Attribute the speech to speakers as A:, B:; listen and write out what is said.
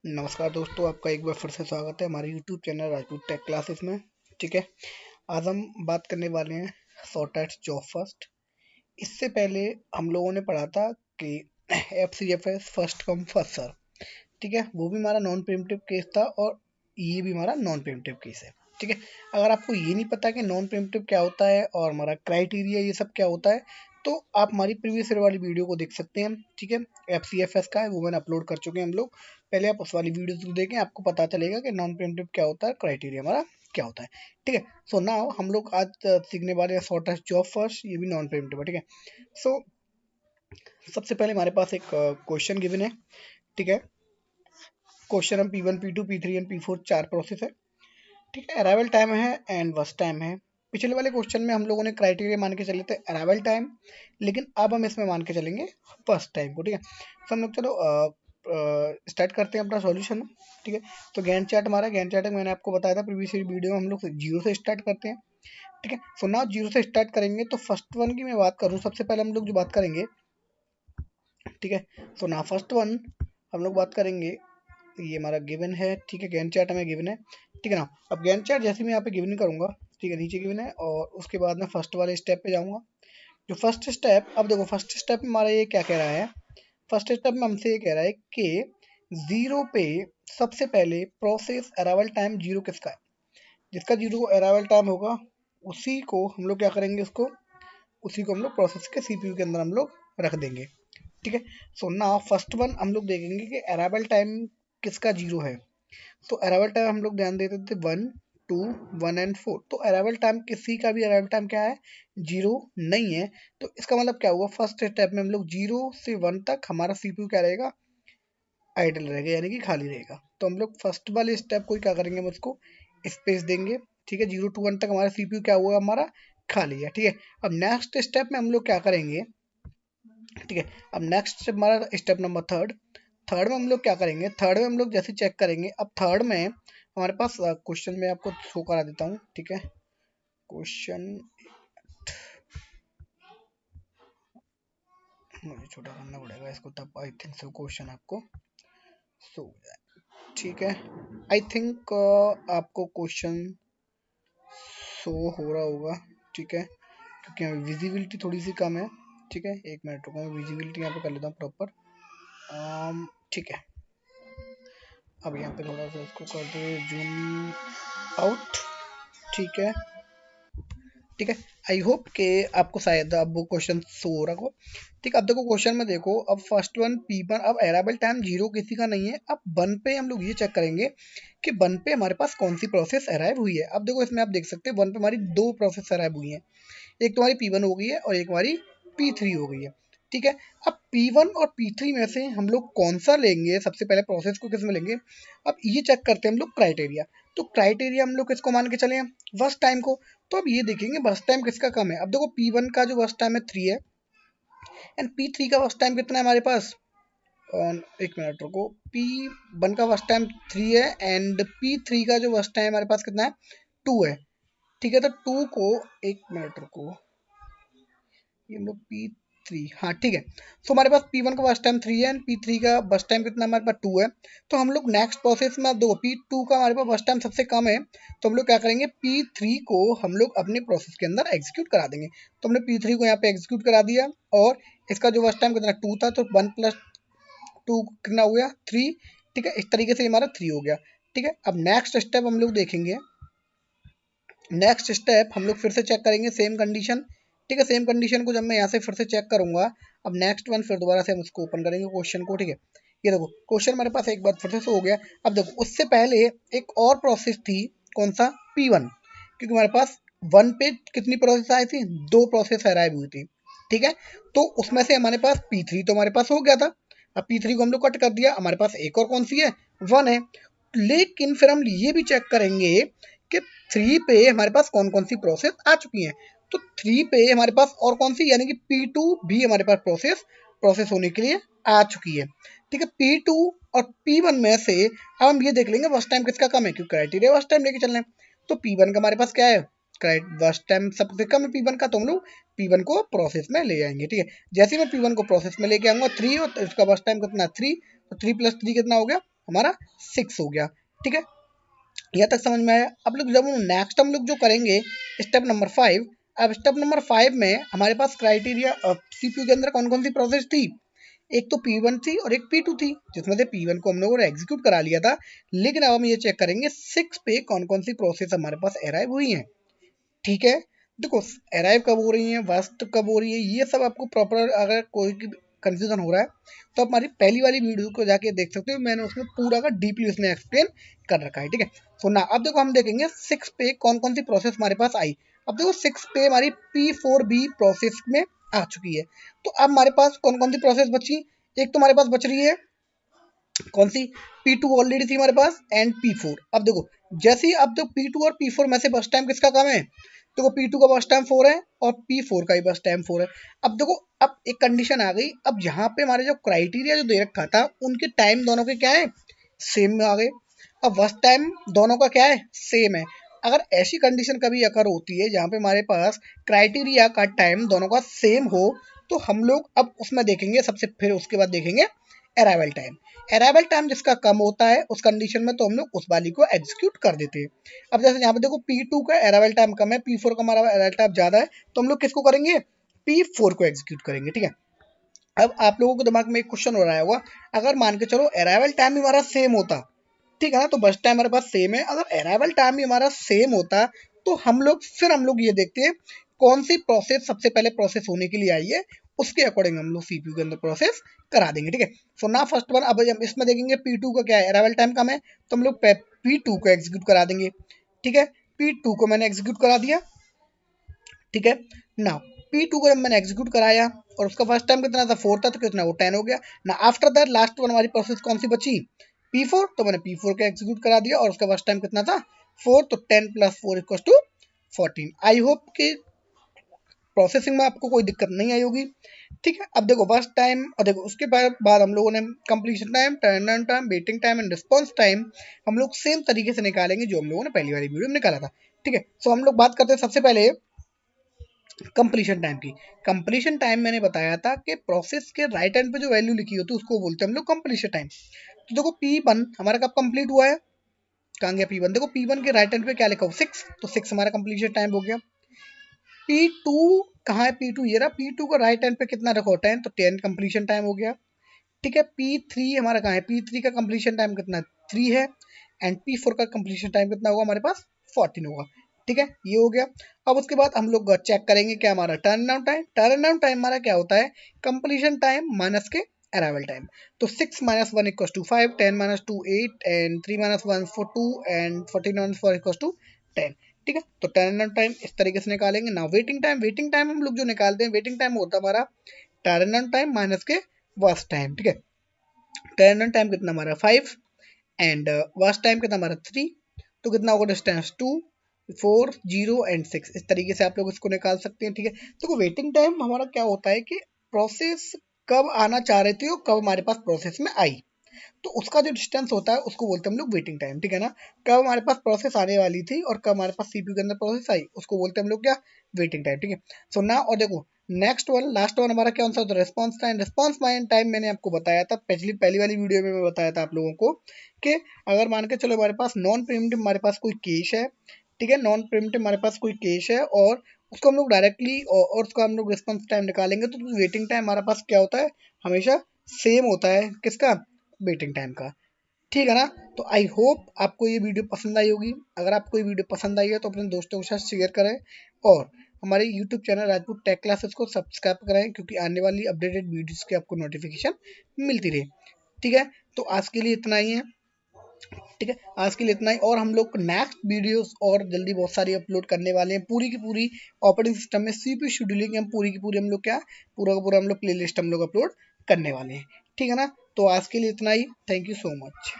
A: नमस्कार दोस्तों, आपका एक बार फिर से स्वागत है हमारे YouTube channel Rajput tech classes में। ठीक है, आज हम बात करने वाले हैं शॉर्टकट जॉब फर्स्ट। इससे पहले हम लोगों ने पढ़ा था कि FCFS first come first serve. ठीक है, वो भी हमारा नॉन प्रिम्प्टिव केस था और ये भी हमारा नॉन प्रिम्प्टिव केस है। ठीक है, अगर आपको ये नहीं पता कि नॉन प्रिम्प्टिव क्या होता है और हमारा क्राइटेरिया ये सब क्या होता है, तो आप हमारी प्रीवियस ईयर वाली वीडियो को देख सकते हैं। ठीक है, FCFS का है, वो मैंने अपलोड कर चुके हैं हम लोग। पहले आप उस वाली वीडियो को देखें, आपको पता चलेगा कि नॉन प्रिम्प्टिव क्या होता है, क्राइटेरिया हमारा क्या होता है। ठीक है, सो नाउ हम लोग आज सीखने वाले हैं शॉर्टेस्ट जॉब फर्स्ट, ये भी नॉन प्रिम्प्टिव है। ठीक है, सो सबसे पहले हमारे पास एक क्वेश्चन गिवन है। ठीक है, क्वेश्चन हम P1 P2 P3 and P4 चार प्रोसेस है। ठीक है, अराइवल टाइम है एंड वर्स्ट टाइम है। पिछले वाले क्वेश्चन में हम लोगों ने क्राइटेरिया मान के चले थे अराइवल टाइम, लेकिन अब हम इसमें मान के चलेंगे फर्स्ट टाइम को। ठीक है, तो हम लोग चलो स्टार्ट करते हैं अपना सॉल्यूशन। ठीक है, तो गैंट चार्ट हमारा गैंट चार्ट मैंने आपको बताया था प्रीवियस वीडियो में, हम लोग जीरो से स्टार्ट करते हैं। ठीक है, सो नाउ जीरो से स्टार्ट करेंगे तो फर्स्ट वन की मैं बात करूँ, सबसे पहले हम लोग जो बात करेंगे। ठीक है, सो ना फर्स्ट वन हम लोग बात करेंगे, ये हमारा गिवन है। ठीक है, गैंट चार्ट हमें गिवन है। ठीक है ना, अब गैंट चार्ट जैसे मैं यहाँ पे गिवन करूंगा, ठीक है, नीचे गिवन है और उसके बाद मैं फर्स्ट वाले स्टेप पे जाऊंगा। जो फर्स्ट स्टेप, अब देखो फर्स्ट स्टेप में हमारा ये क्या कह रहा है। फर्स्ट स्टेप में हमसे ये कह रहा है कि जीरो पे सबसे पहले प्रोसेस अराइवल टाइम जीरो किसका है। जिसका जीरो अराइवल टाइम होगा उसी को हम लोग क्या करेंगे, उसको उसी को हम लोग प्रोसेस के CPU के अंदर हम लोग रख देंगे। ठीक है, सो ना फर्स्ट वन हम लोग देखेंगे कि अराइवल टाइम किसका जीरो है। तो अराइवल टाइम हम लोग ध्यान देते थे 1, 2, 1 एंड 4। तो अराइवल टाइम किसी का भी अराइवल टाइम क्या है, जीरो नहीं है। तो इसका मतलब क्या हुआ, फर्स्ट स्टेप में हम लोग 0 से 1 तक हमारा CPU क्या रहेगा, आइडल रहेगा, यानी कि खाली रहेगा। तो हम लोग फर्स्ट वाले स्टेप को क्या करेंगे, हम उसको स्पेस देंगे। ठीक है, 0 to 1 तक हमारा CPU क्या हुआ, हमारा खाली है। ठीक है, अब नेक्स्ट स्टेप में हम लोग क्या करेंगे। ठीक है, अब नेक्स्ट हमारा स्टेप नंबर थर्ड। थर्ड में हम लोग क्या करेंगे, थर्ड में हम लोग जैसे चेक करेंगे। अब थर्ड में हमारे पास क्वेश्चन में आपको शो करा देता हूँ। ठीक है, क्वेश्चन मुझे छोटा करना पड़ेगा इसको, तब आई थिंक सो क्वेश्चन आपको शो हो जाए। ठीक है, आई थिंक आपको क्वेश्चन शो हो रहा होगा। ठीक है, क्योंकि विजिबिलिटी थोड़ी सी कम है। ठीक है, एक मिनट रुको, मैं विजिबिलिटी यहाँ पे कर लेता हूँ प्रॉपर। ठीक है, अब यहाँ पे थोड़ा सा इसको कर दे जूम आउट। ठीक है, ठीक है, आई होप कि आपको शायद अब वो क्वेश्चन शो हो रहा हो। ठीक है, अब देखो क्वेश्चन में देखो, अब फर्स्ट वन P1, अब अराइवल टाइम जीरो किसी का नहीं है। अब वन पे हम लोग ये चेक करेंगे कि वन पे हमारे पास कौन सी प्रोसेस अराइव हुई है। अब देखो इसमें आप देख सकते हैं वन पे हमारी दो प्रोसेस अराइव हुई है। एक तुम्हारी P1 हो गई है और एक हमारी P3 हो गई है। ठीक है, अब P1 और P3 में से हम लोग कौन सा लेंगे, सबसे पहले प्रोसेस को किस में लेंगे। अब ये चेक करते हैं हम लोग क्राइटेरिया। तो क्राइटेरिया हम लोग किसको मान के चले हैं, वर्स्ट टाइम को। तो अब ये देखेंगे वर्स्ट टाइम किसका कम है। अब देखो P1 का जो वर्स्ट टाइम है 3 है एंड P3 का वर्स्ट टाइम कितना है हमारे पास। एक मिनट रुको, P1 का वर्स्ट टाइम 3 है एंड P3 का जो वर्स्ट टाइम हमारे पास कितना है, 2 है। ठीक है, तो 2 को, एक मिनट रुको, ये हम लोग P3, हाँ ठीक है। सो हमारे पास P1 का बस टाइम 3 है एंड P3 का बस टाइम कितना हमारे पास 2 है। तो हम लोग नेक्स्ट प्रोसेस में, अब देखो P2 का हमारे पास बस टाइम सबसे कम है, तो हम लोग क्या करेंगे, P3 को हम लोग अपने प्रोसेस के अंदर एग्जीक्यूट करा देंगे। तो हमने P3 को यहाँ पे एग्जीक्यूट करा दिया और इसका जो बस टाइम कितना 2 था, तो 1 + 2 कितना हो गया 3। ठीक है, इस तरीके से हमारा 3 हो गया। ठीक है, अब नेक्स्ट स्टेप हम लोग देखेंगे। नेक्स्ट स्टेप हम लोग फिर से चेक करेंगे सेम कंडीशन। ठीक है, सेम कंडीशन को जब मैं यहाँ से फिर से चेक करूंगा, अब नेक्स्ट वन फिर दोबारा से हम उसको ओपन करेंगे क्वेश्चन को। ठीक है, ये देखो क्वेश्चन हमारे पास एक बार फिर से हो गया। अब देखो उससे पहले एक और प्रोसेस थी, कौन सा, P1, क्योंकि हमारे पास वन पे कितनी प्रोसेस आई थी, दो प्रोसेस अराइव हुई थी। ठीक है, तो उसमें से हमारे पास P3 तो हमारे पास हो गया था। अब P3 को हम लोग कट कर दिया, हमारे पास एक और कौन सी है, 1 है। लेकिन फिर हम ये भी चेक करेंगे कि 3 पे हमारे पास कौन कौन सी प्रोसेस आ चुकी हैं। तो 3 पे हमारे पास और कौन सी, यानी कि P2 भी हमारे पास प्रोसेस होने के लिए आ चुकी है। ठीक है, P2 और P1 में से अब हम ये देख लेंगे वर्स्ट टाइम किसका कम है, क्योंकि क्राइटेरिया वर्स्ट टाइम लेके चलना है। तो P1 का हमारे पास क्या है, वर्स्ट टाइम सबसे कम है P1 का, तो हम लोग P1 को प्रोसेस में ले आएंगे। ठीक है, जैसे ही मैं P1 को प्रोसेस में लेके आऊंगा 3, और इसका वर्स्ट टाइम कितना 3, तो 3 + 3 कितना हो गया हमारा 6 हो गया। ठीक है, यहाँ तक समझ में आया। अब लोग जब नेक्स्ट हम लोग जो करेंगे स्टेप नंबर 5। अब स्टेप नंबर 5 में हमारे पास क्राइटेरिया सीपीयू के अंदर कौन कौन सी प्रोसेस थी, एक तो P1 थी और एक P2 थी, जिसमें से P1 को हम लोगों ने एग्जीक्यूट करा लिया था। लेकिन अब हम ये चेक करेंगे 6 पे कौन कौन सी प्रोसेस हमारे पास अराइव हुई हैं। ठीक है, देखो अराइव कब हो रही है, वास्ट कब हो रही है, ये सब आपको प्रॉपर, अगर कोई कंफ्यूजन हो रहा है तो आप हमारी पहली वाली वीडियो को जाके देख सकते हो, मैंने उसमें पूरा का डीपली उसमें एक्सप्लेन कर रखा है। ठीक है, सो ना अब देखो हम देखेंगे 6 पे कौन कौन सी प्रोसेस हमारे पास आई। अब देखो 6 पे हमारी P4B प्रोसेस में आ चुकी है। तो अब हमारे पास कौन कौन सी प्रोसेस बची, एक तो हमारे पास बच रही है कौन सी, P2 ऑलरेडी थी हमारे पास एंड P4। अब देखो जैसे ही, अब देखो P2 और P4 में से बस टाइम किसका कम है, देखो P2 का बस टाइम 4 है और P4 का ही बस टाइम 4 है। अब देखो अब एक कंडीशन आ गई, अब यहाँ पे हमारे जो क्राइटेरिया जो दे रखा था उनके टाइम दोनों के क्या है, सेम में आ गए। अब बस टाइम दोनों का क्या है, सेम है। अगर ऐसी कंडीशन कभी अकर होती है जहाँ पे हमारे पास क्राइटेरिया का टाइम दोनों का सेम हो, तो हम लोग अब उसमें देखेंगे सबसे, फिर उसके बाद देखेंगे अराइवल टाइम। अराइवल टाइम जिसका कम होता है उस कंडीशन में तो हम लोग उस वाली को एग्जीक्यूट कर देते हैं। अब जैसे यहाँ पे देखो P2 का अराइवल टाइम कम है, P4 का हमारा अराइवल टाइम ज्यादा है, तो हम लोग किसको करेंगे, P4 को एग्जीक्यूट करेंगे। ठीक है, अब आप लोगों को दिमाग में एक क्वेश्चन हो रहा होगा, अगर मान के चलो अराइवल टाइम भी हमारा सेम होता, ठीक है ना, तो बस टाइम हमारे पास सेम है, अगर अराइवल टाइम भी हमारा सेम होता तो हम लोग ये देखते हैं कौन सी प्रोसेस सबसे पहले प्रोसेस होने के लिए आई है, उसके अकॉर्डिंग हम लोग सीपीयू के अंदर प्रोसेस करा देंगे। ठीक है, सो ना फर्स्ट वन, अब हम इसमें देखेंगे P2 का क्या है, अराइवल टाइम कम है, तो हम लोग P2 को एग्जीक्यूट करा देंगे। ठीक है, P2 को मैंने एग्जीक्यूट करा दिया। ठीक है ना, P2 को जब मैंने एग्जीक्यूट कराया और उसका फर्स्ट टाइम कितना था, 4 था, तो कितना, वो 10 हो गया ना। आफ्टर दैट लास्ट वन हमारी प्रोसेस कौन सी बची, P4, तो मैंने P4 को एग्जीक्यूट करा दिया और उसका फर्स्ट टाइम कितना था, 4, तो 10 + 4 = 14। आई होप कि प्रोसेसिंग में आपको कोई दिक्कत नहीं आई होगी। ठीक है, अब देखो फर्स्ट टाइम, और देखो उसके बाद हम लोगों ने completion time, turn time, waiting time and response time हम लोग सेम तरीके से निकालेंगे जो हम लोगों ने पहली वाली वीडियो में निकाला था। ठीक है, सो हम लोग बात करते हैं सबसे पहले कंप्लीशन टाइम की। कंप्लीशन टाइम मैंने बताया था कि प्रोसेस के राइट हैंड पे जो वैल्यू लिखी होती है उसको बोलते हैं हम लोग कंप्लीशन टाइम। तो देखो P1 हमारा कब कंप्लीट हुआ है, कहाँ गया P1, देखो P1 के राइट हैंड पे क्या लिखा हो, 6, तो 6 हमारा कंप्लीशन टाइम हो गया। P2 कहाँ है, P2 ये रहा, P2 का राइट हैंड पे कितना रखो, 10, तो 10 कंप्लीशन टाइम हो गया। ठीक है, P3 हमारा कहाँ है, P3 का कंप्लीशन टाइम कितना, 3 है, एंड P4 का कंप्लीशन टाइम कितना होगा हमारे पास, 14 होगा। ठीक है, ये हो गया। अब उसके बाद हम लोग चेक करेंगे क्या हमारा turn around time. Turn around time हमारा क्या होता है, कंप्लीशन टाइम माइनस के अराइवल टाइम। तो 6 - 1 = 5, 10 - 2 8, एंड 3 - 1 4 2, एंड 14 - 4 = 10। ठीक है, तो टर्न अराउंड टाइम इस तरीके से निकालेंगे ना। वेटिंग टाइम, वेटिंग टाइम हम लोग जो निकालते हैं, वेटिंग टाइम होता है हमारा टर्न अराउंड टाइम माइनस के वर्स्ट टाइम। ठीक है, टर्न अराउंड टाइम कितना हमारा 5, एंड वर्स्ट टाइम कितना हमारा 3, तो कितना होगा डिस्टेंस 2 4 0 एंड 6। इस तरीके से आप लोग इसको निकाल सकते हैं। ठीक है, तो वेटिंग टाइम हमारा क्या होता है कि प्रोसेस कब आना चाह रहे थे और कब हमारे पास प्रोसेस में आई, तो उसका जो डिस्टेंस होता है उसको बोलते हैं हम लोग वेटिंग टाइम। ठीक है ना, कब हमारे पास प्रोसेस आने वाली थी और कब हमारे पास सीपीयू के अंदर प्रोसेस आई, उसको बोलते हैं हम लोग क्या, वेटिंग टाइम। ठीक है, सो ना, और देखो नेक्स्ट वन, लास्ट वन हमारा क्या होता है, रिस्पॉन्स टाइम। रिस्पॉन्स टाइम मैंने आपको बताया था पहली वाली वीडियो में, मैं बताया था आप लोगों को कि अगर मान के चलो हमारे पास नॉन प्रीम्प्टिव, हमारे पास कोई केस है, ठीक है, नॉन प्रीम्प्टिव हमारे पास कोई केस है और उसको हम लोग डायरेक्टली और उसका हम लोग रिस्पॉन्स टाइम निकालेंगे, तो वेटिंग टाइम हमारे पास क्या होता है, हमेशा सेम होता है, किसका, वेटिंग टाइम का। ठीक है ना, तो आई होप आपको ये वीडियो पसंद आई होगी। अगर आपको ये वीडियो पसंद आई है तो अपने दोस्तों के साथ शेयर करें और हमारे YouTube channel Rajput tech classes को सब्सक्राइब करें, क्योंकि आने वाली अपडेटेड वीडियोस की आपको नोटिफिकेशन मिलती रहे। ठीक है, तो आज के लिए इतना ही है। ठीक है, आज के लिए इतना ही, और हम लोग नेक्स्ट वीडियोस और जल्दी बहुत सारी अपलोड करने वाले हैं, पूरी की पूरी ऑपरेटिंग सिस्टम में सीपीयू शेड्यूलिंग हम पूरी की पूरी हम लोग क्या, पूरा का पूरा हम लोग प्लेलिस्ट हम लोग अपलोड करने वाले हैं। ठीक है ना, तो आज के लिए इतना ही, थैंक यू सो मच।